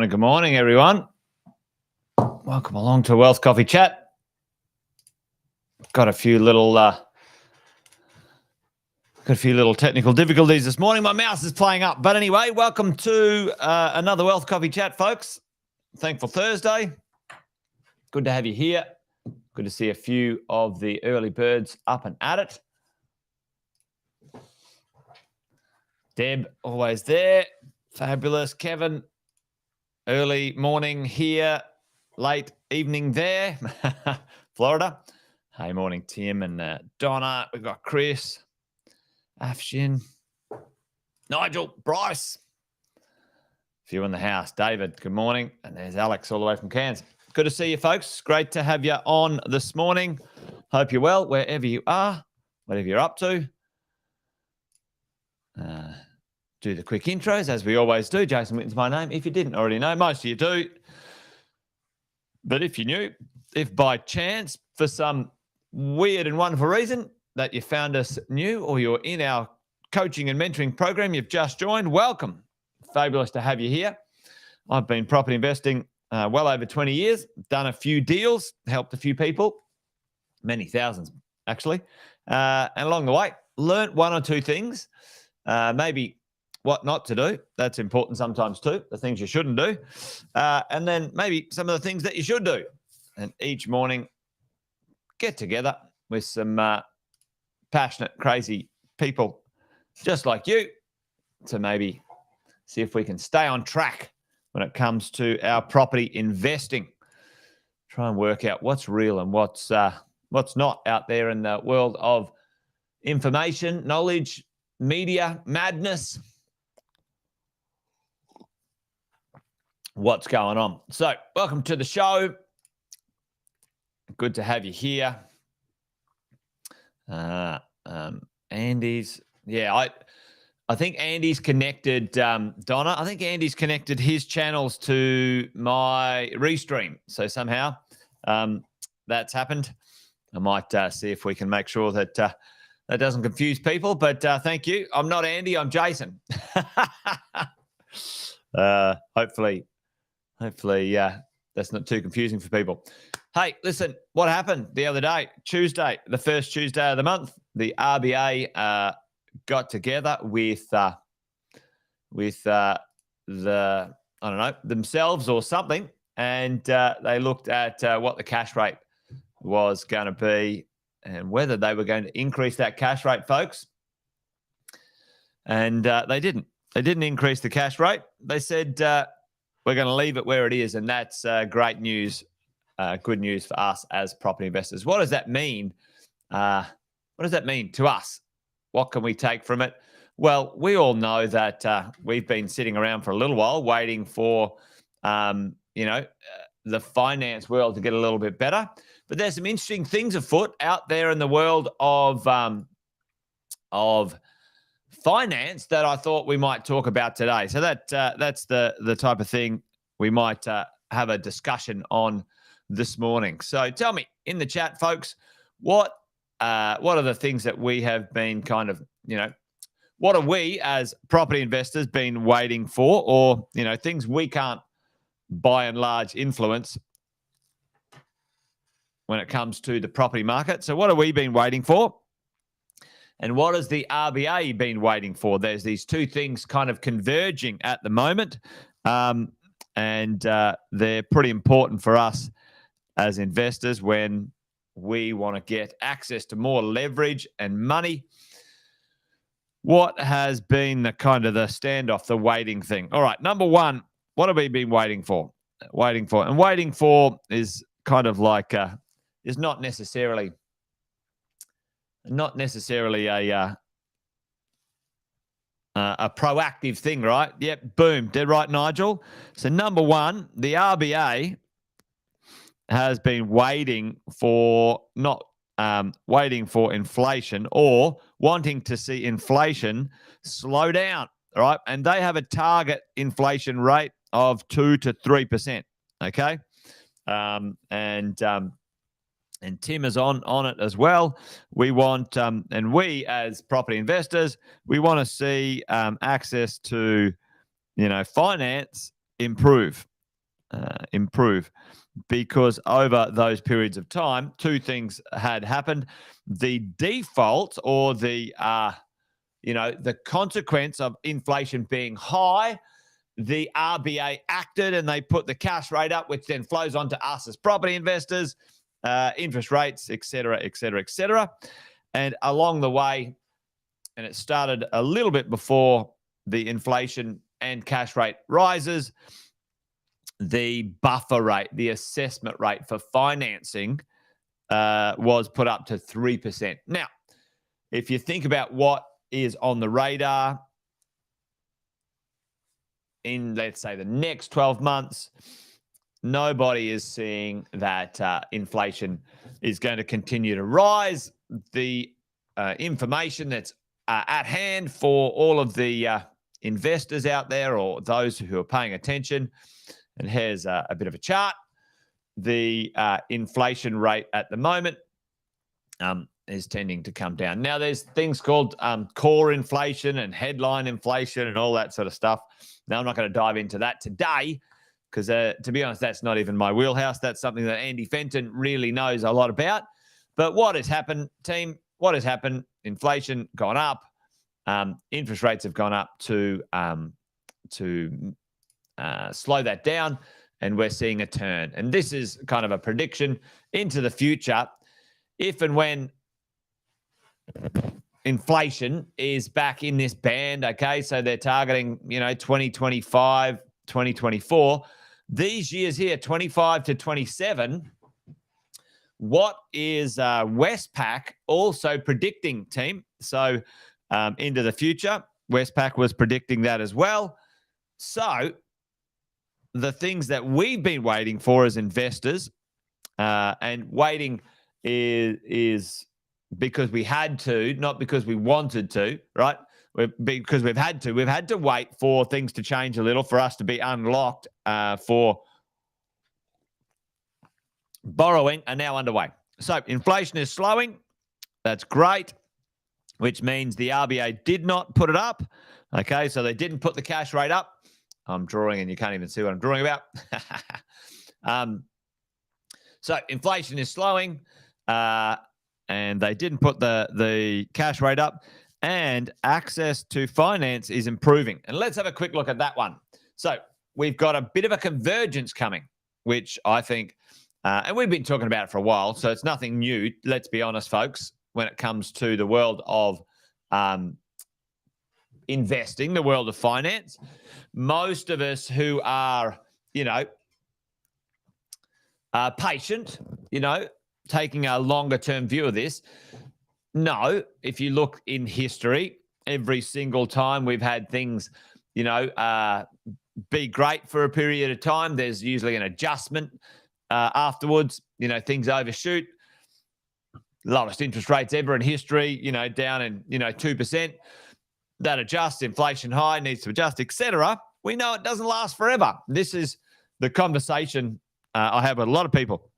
Good morning, everyone. Welcome along to Wealth Coffee Chat. Got a few little technical difficulties this morning. My mouse is playing up, but anyway, welcome to another Wealth Coffee Chat, folks. Thankful Thursday. Good to have you here. Good to see a few of the early birds up and at it. Deb, always there. Fabulous. Kevin, early morning here, late evening there. Florida. Hey, morning, Tim and Donna. We've got Chris, Afshin, Nigel, Bryce. A few in the house. David, good morning. And there's Alex all the way from Cairns. Good to see you, folks. Great to have you on this morning. Hope you're well, wherever you are, whatever you're up to. Do the quick intros, as we always do. Jason Witten's my name. If you didn't already know, most of you do. But if you knew, if by chance, for some weird and wonderful reason, that you found us new or you're in our coaching and mentoring program, you've just joined, welcome. Fabulous to have you here. I've been property investing well over 20 years, done a few deals, helped a few people, many thousands, actually. And along the way, learnt one or two things, maybe what not to do. That's important sometimes too, the things you shouldn't do. And then maybe some of the things that you should do. And each morning, get together with some passionate, crazy people just like you to maybe see if we can stay on track when it comes to our property investing. Try and work out what's real and what's not out there in the world of information, knowledge, media, madness. What's going on? So, welcome to the show. Good to have you here. Andy's, yeah, I think Andy's connected, Donna. I think Andy's connected his channels to my Restream. So somehow that's happened. I might see if we can make sure that that doesn't confuse people. But thank you. I'm not Andy. I'm Jason. Hopefully, that's not too confusing for people. Hey, listen, what happened the other day? Tuesday, the first Tuesday of the month, the RBA got together with the I don't know, themselves or something, and they looked at what the cash rate was going to be and whether they were going to increase that cash rate, folks. And they didn't. They didn't increase the cash rate. They said we're going to leave it where it is, and that's great news, good news for us as property investors. What does that mean? What does that mean to us? What can we take from it? Well, we all know that we've been sitting around for a little while waiting for, the finance world to get a little bit better. But there's some interesting things afoot out there in the world of finance that I thought we might talk about today. So that's the type of thing we might have a discussion on this morning. So tell me in the chat, folks, what are the things that we have been kind of, what are we as property investors been waiting for, or, things we can't by and large influence when it comes to the property market. So what have we been waiting for? And what has the RBA been waiting for? There's these two things kind of converging at the moment, and they're pretty important for us as investors when we want to get access to more leverage and money. What has been the kind of the standoff, the waiting thing? All right, number one, what have we been waiting for? Waiting for is kind of like is not necessarily a proactive thing, right? Yep, boom, dead right, Nigel. So number one, the RBA has been waiting for inflation, or wanting to see inflation slow down, right? And they have a target inflation rate of 2 to 3%. Okay, and Tim is on it as well. We want, and we as property investors, we want to see access to, finance improve, because over those periods of time, two things had happened. The default, or the consequence of inflation being high, the RBA acted and they put the cash rate up, which then flows on to us as property investors, interest rates, et cetera, et cetera, et cetera. And along the way, and it started a little bit before the inflation and cash rate rises, the buffer rate, the assessment rate for financing was put up to 3%. Now, if you think about what is on the radar in, let's say, the next 12 months, nobody is seeing that inflation is going to continue to rise. The information that's at hand for all of the investors out there, or those who are paying attention, and here's a bit of a chart. The inflation rate at the moment is tending to come down. Now, there's things called core inflation and headline inflation and all that sort of stuff. Now, I'm not going to dive into that today because, to be honest, that's not even my wheelhouse. That's something that Andy Fenton really knows a lot about. But what has happened, team? What has happened? Inflation gone up. Interest rates have gone up to slow that down, and we're seeing a turn. And this is kind of a prediction into the future. If and when inflation is back in this band, okay, so they're targeting, 2025, 2024, these years here, 25 to 27, what is Westpac also predicting, team? So into the future, Westpac was predicting that as well. So the things that we've been waiting for as investors, and waiting is because we had to, not because we wanted to, right? Because we've had to. We've had to wait for things to change a little for us to be unlocked for borrowing are now underway. So inflation is slowing. That's great, which means the RBA did not put it up. Okay, so they didn't put the cash rate up. I'm drawing and you can't even see what I'm drawing about. So inflation is slowing, and they didn't put the cash rate up, and access to finance is improving. And let's have a quick look at that one. So we've got a bit of a convergence coming, which I think, and we've been talking about it for a while, so it's nothing new, let's be honest, folks, when it comes to the world of investing, the world of finance. Most of us who are, patient, taking a longer term view of this, no, if you look in history, every single time we've had things, be great for a period of time, there's usually an adjustment afterwards. Things overshoot. Lowest interest rates ever in history, down in, 2%. That adjusts, inflation high, needs to adjust, etc. We know it doesn't last forever. This is the conversation I have with a lot of people.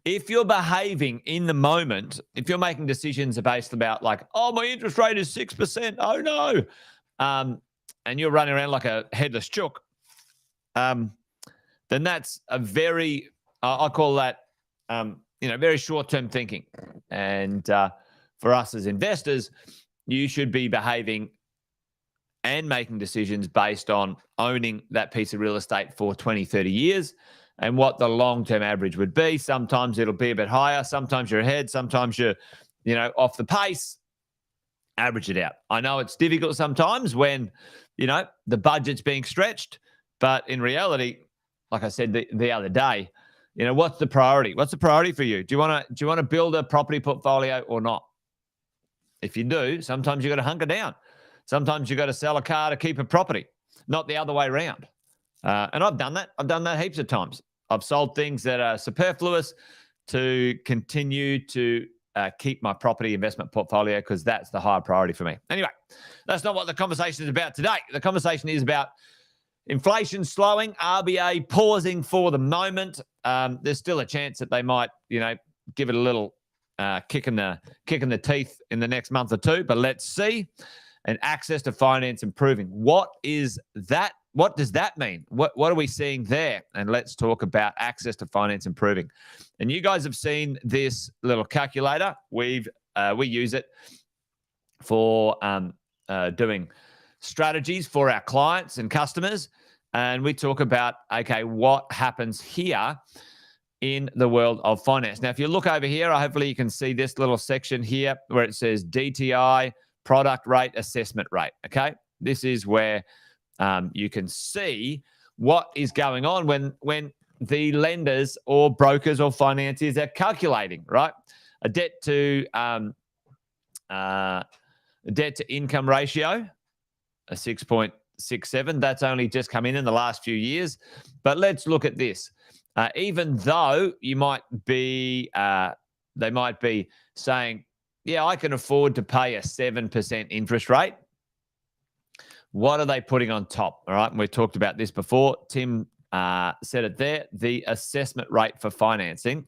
If you're behaving in the moment, if you're making decisions based about like, oh, my interest rate is 6%, oh no, and you're running around like a headless chook, then that's a very, I call that, very short-term thinking. And for us as investors, you should be behaving and making decisions based on owning that piece of real estate for 20, 30 years and what the long-term average would be. Sometimes it'll be a bit higher. Sometimes you're ahead. Sometimes you're, off the pace. Average it out. I know it's difficult sometimes when, the budget's being stretched, but in reality, like I said the other day, what's the priority? What's the priority for you? Do you want to build a property portfolio or not? If you do, sometimes you got to hunker down. Sometimes you got to sell a car to keep a property, not the other way around. And I've done that. I've done that heaps of times. I've sold things that are superfluous to continue to keep my property investment portfolio because that's the higher priority for me. Anyway, that's not what the conversation is about today. The conversation is about inflation slowing, RBA pausing for the moment. There's still a chance that they might, give it a little kick in the teeth in the next month or two, but let's see. And access to finance improving. What is that? What does that mean? What are we seeing there? And let's talk about access to finance improving. And you guys have seen this little calculator. We use it for doing strategies for our clients and customers. And we talk about, okay, what happens here in the world of finance. Now, if you look over here, hopefully you can see this little section here where it says DTI, product rate, assessment rate, okay? This is where you can see what is going on when the lenders or brokers or financiers are calculating, right? A debt to income ratio, a 6.67. That's only just come in the last few years. But let's look at this. Even though you might be, they might be saying, yeah, I can afford to pay a 7% interest rate. What are they putting on top? All right. And we've talked about this before. Tim said it there. The assessment rate for financing.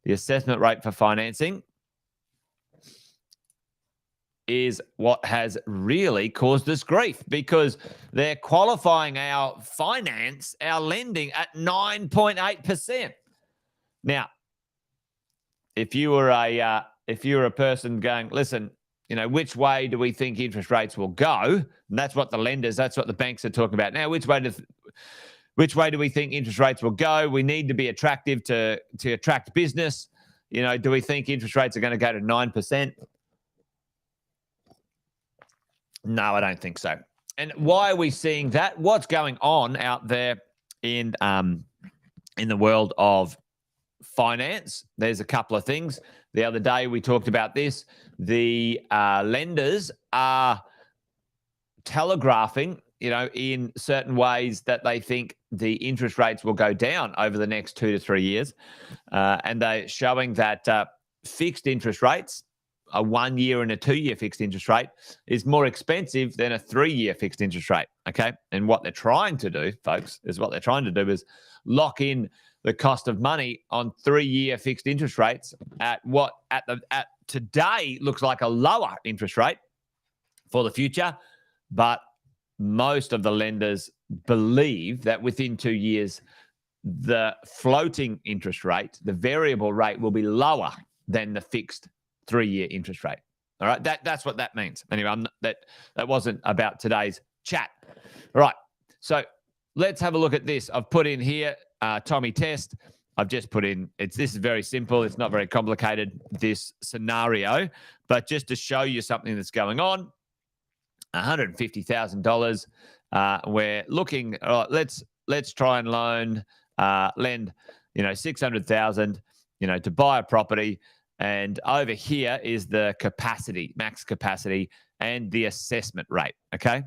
The assessment rate for financing is what has really caused us grief because they're qualifying our finance, our lending at 9.8%. Now, if you were a person going, listen, which way do we think interest rates will go? And that's what the banks are talking about now. Which way do we think interest rates will go? We need to be attractive to attract business. Do we think interest rates are going to go to 9%? No, I don't think so. And why are we seeing that? What's going on out there in the world of finance? There's a couple of things. The other day we talked about this. The lenders are telegraphing, in certain ways that they think the interest rates will go down over the next 2 to 3 years. And they're showing that fixed interest rates, a 1 year and a 2 year fixed interest rate, is more expensive than a 3 year fixed interest rate. Okay. And what they're trying to do, folks, is lock in the cost of money on 3 year fixed interest rates at what at today looks like a lower interest rate for the future. But most of the lenders believe that within 2 years, the floating interest rate, the variable rate, will be lower than the fixed 3-year interest rate. All right, that's what that means. Anyway, that wasn't about today's chat. All right, so let's have a look at this. I've put in here Tommy Test. I've just put in, this is very simple. It's not very complicated, this scenario, but just to show you something that's going on, $150,000. We're looking, let's try and lend, $600,000, to buy a property. And over here is the capacity, max capacity, and the assessment rate. Okay.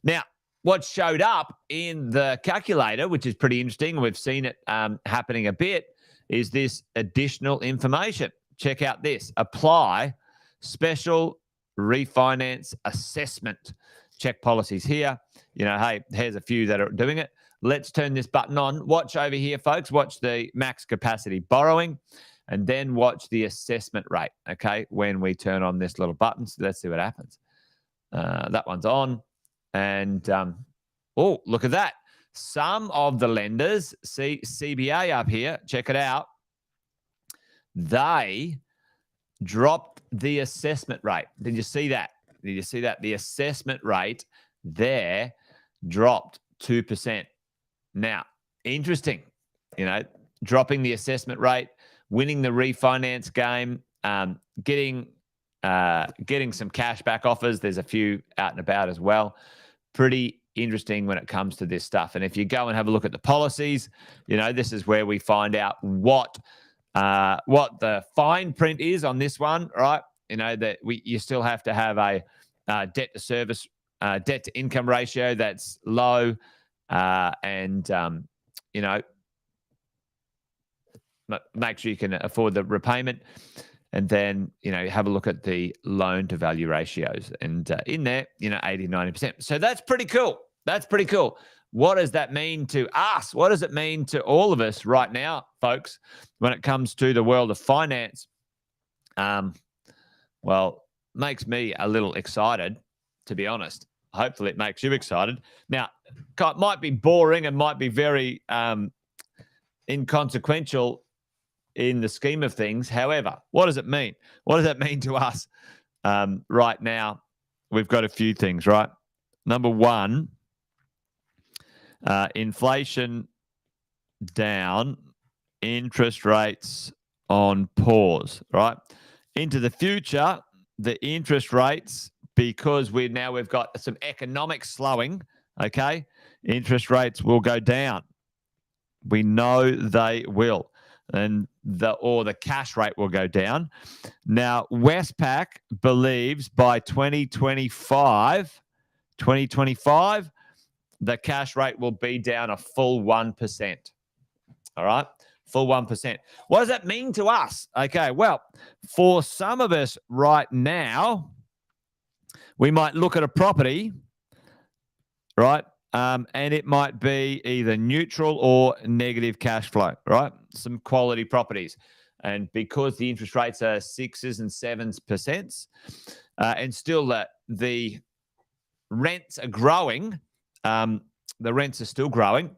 Now, what showed up in the calculator, which is pretty interesting, we've seen it happening a bit, is this additional information. Check out this. Apply special refinance assessment. Check policies here. Hey, here's a few that are doing it. Let's turn this button on. Watch over here, folks. Watch the max capacity borrowing, and then watch the assessment rate, okay, when we turn on this little button. So let's see what happens. That one's on. And, oh, look at that. Some of the lenders, see CBA up here, check it out, they dropped the assessment rate. Did you see that? Did you see that? The assessment rate there dropped 2%. Now, interesting, dropping the assessment rate, winning the refinance game, getting some cashback offers. There's a few out and about as well. Pretty interesting when it comes to this stuff. And if you go and have a look at the policies, this is where we find out what the fine print is on this one, right? That you still have to have a debt to income ratio that's low, and make sure you can afford the repayment. And then, have a look at the loan to value ratios. And in there, 80, 90%. So that's pretty cool. That's pretty cool. What does that mean to us? What does it mean to all of us right now, folks, when it comes to the world of finance? Well, makes me a little excited, to be honest. Hopefully it makes you excited. Now, it might be boring and might be very inconsequential in the scheme of things. However, what does it mean? What does that mean to us right now? We've got a few things, right? Number one, inflation down, interest rates on pause, right? Into the future, the interest rates, because we've got some economic slowing, okay? Interest rates will go down. We know they will. And the cash rate will go down. Now, Westpac believes by 2025, the cash rate will be down a full 1%. All right? Full 1%. What does that mean to us? Okay, well, for some of us right now, we might look at a property, right? And it might be either neutral or negative cash flow, right? Some quality properties. And because the interest rates are 6s and 7%, and still the rents are growing, the rents are still growing,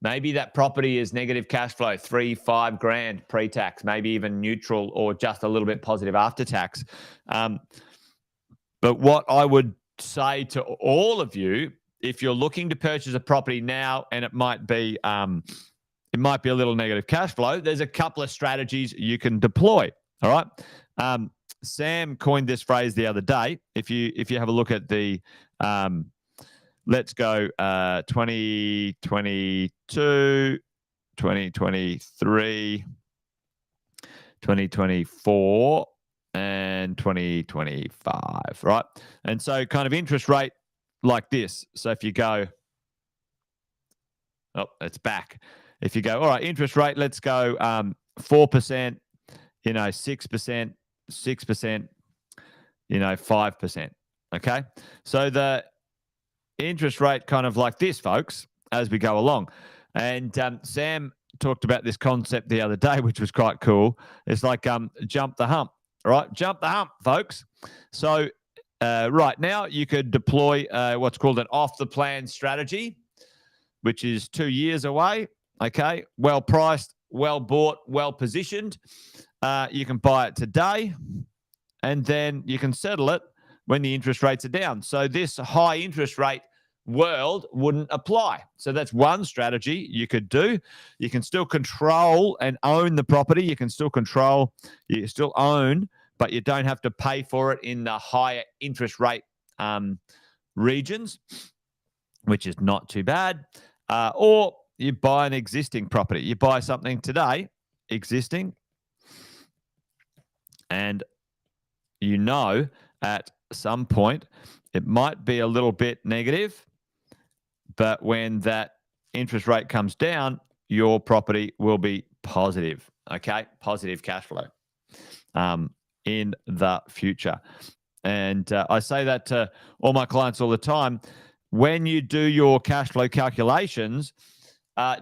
maybe that property is negative cash flow, 3-5 grand pre-tax, maybe even neutral or just a little bit positive after tax. But what I would say to all of you, if you're looking to purchase a property now and it might be a little negative cash flow, there's a couple of strategies you can deploy. All right. Sam coined this phrase the other day. If you have a look at the let's go 2022, 2023, 2024 and 2025, right? And so kind of interest rate like this. So if you go, oh, it's back. If you go, all right, interest rate, let's go 4%, 6%, 6%, 5%, okay? So the interest rate kind of like this, folks, as we go along. And Sam talked about this concept the other day, which was quite cool. It's like jump the hump. All right, jump the hump, folks. So right now you could deploy what's called an off-the-plan strategy, which is 2 years away. Okay, well priced, well bought, well positioned. You can buy it today, and then you can settle it when the interest rates are down. So this high interest rate world wouldn't apply. So that's one strategy you could do. You can still control and own the property. You can still control, you still own, but you don't have to pay for it in the higher interest rate regions, which is not too bad. Or you buy an existing property. You buy something today, existing, and you know at some point it might be a little bit negative, but when that interest rate comes down, your property will be positive, okay? Positive cash flow in the future. And I say that to all my clients all the time. When you do your cash flow calculations,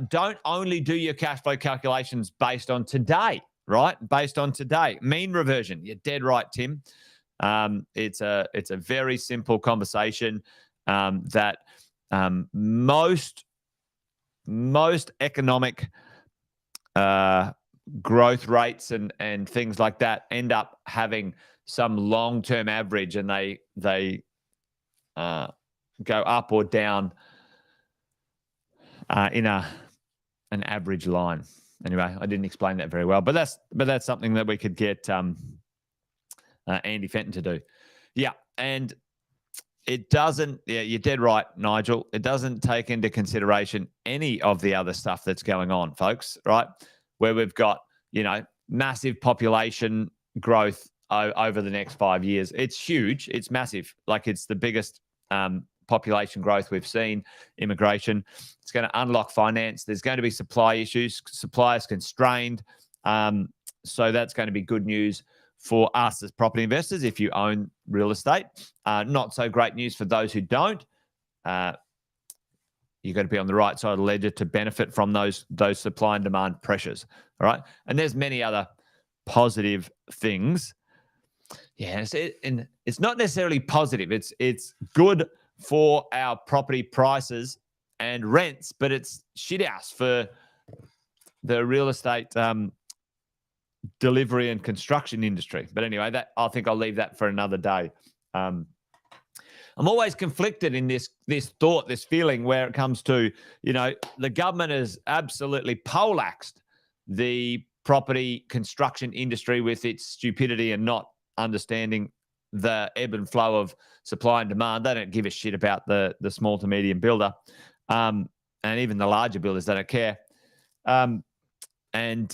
don't only do your cash flow calculations based on today, right? Based on today. Mean reversion. You're dead right, Tim. It's a very simple conversation that most economic growth rates and things like that end up having some long-term average, and they go up or down in an average line. Anyway, I didn't explain that very well, but that's something that we could get Andy Fenton to do. Yeah, and it doesn't. Yeah, you're dead right, Nigel. It doesn't take into consideration any of the other stuff that's going on, folks. Right, where we've got massive population growth over the next 5 years. It's huge. It's massive. Like, it's the biggest population growth we've seen. Immigration. It's going to unlock finance. There's going to be supply issues. Suppliers constrained. So that's going to be good news for us as property investors if you own real estate. Not so great news for those who don't. You've got to be on the right side of the ledger to benefit from those supply and demand pressures. All right. And there's many other positive things. Yeah, and it's not necessarily positive. It's good for our property prices and rents, but it's shit house for the real estate delivery and construction industry. But anyway, I think I'll leave that for another day. I'm always conflicted in this thought, this feeling where it comes to, the government has absolutely poleaxed the property construction industry with its stupidity and not understanding the ebb and flow of supply and demand. They don't give a shit about the small to medium builder, and even the larger builders, they don't care. So on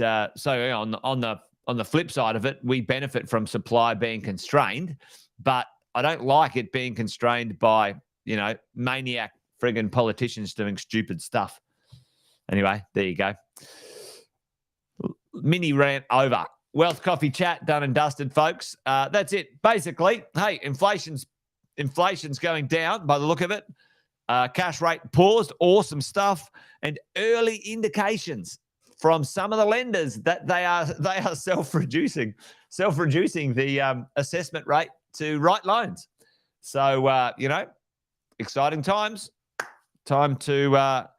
the flip side of it, we benefit from supply being constrained, but I don't like it being constrained by, maniac friggin' politicians doing stupid stuff. Anyway, there you go. Mini rant over. Wealth Coffee Chat done and dusted, folks. That's it. Basically, hey, inflation's going down by the look of it. Cash rate paused. Awesome stuff. And early indications from some of the lenders that they are self-reducing the assessment rate to write loans. So exciting times. Time to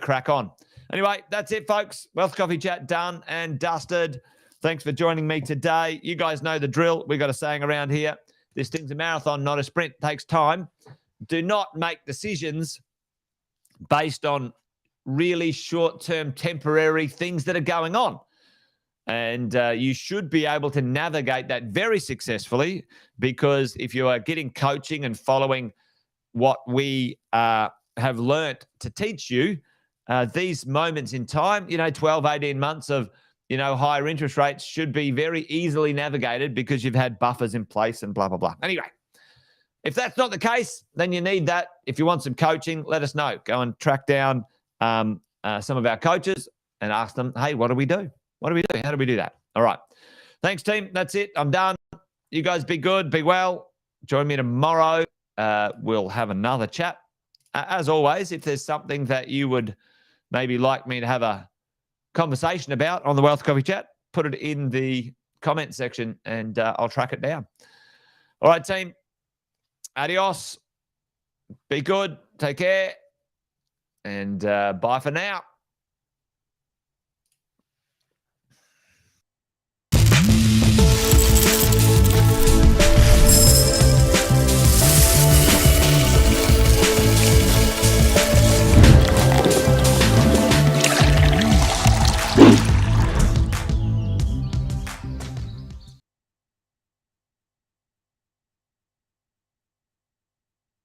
crack on. Anyway, that's it, folks. Wealth Coffee Chat done and dusted. Thanks for joining me today. You guys know the drill. We got a saying around here: this thing's a marathon, not a sprint. It takes time. Do not make decisions based on really short-term, temporary things that are going on. And you should be able to navigate that very successfully, because if you are getting coaching and following what we have learnt to teach you, these moments in time, 12, 18 months of, higher interest rates should be very easily navigated because you've had buffers in place and blah, blah, blah. Anyway, if that's not the case, then you need that. If you want some coaching, let us know. Go and track down some of our coaches and ask them, hey, what do we do? What do we do? How do we do that? All right. Thanks, team. That's it. I'm done. You guys be good. Be well. Join me tomorrow. We'll have another chat. As always, if there's something that you would maybe like me to have a conversation about on the Wealth Coffee Chat, put it in the comment section and I'll track it down. All right, team. Adios. Be good. Take care. And bye for now.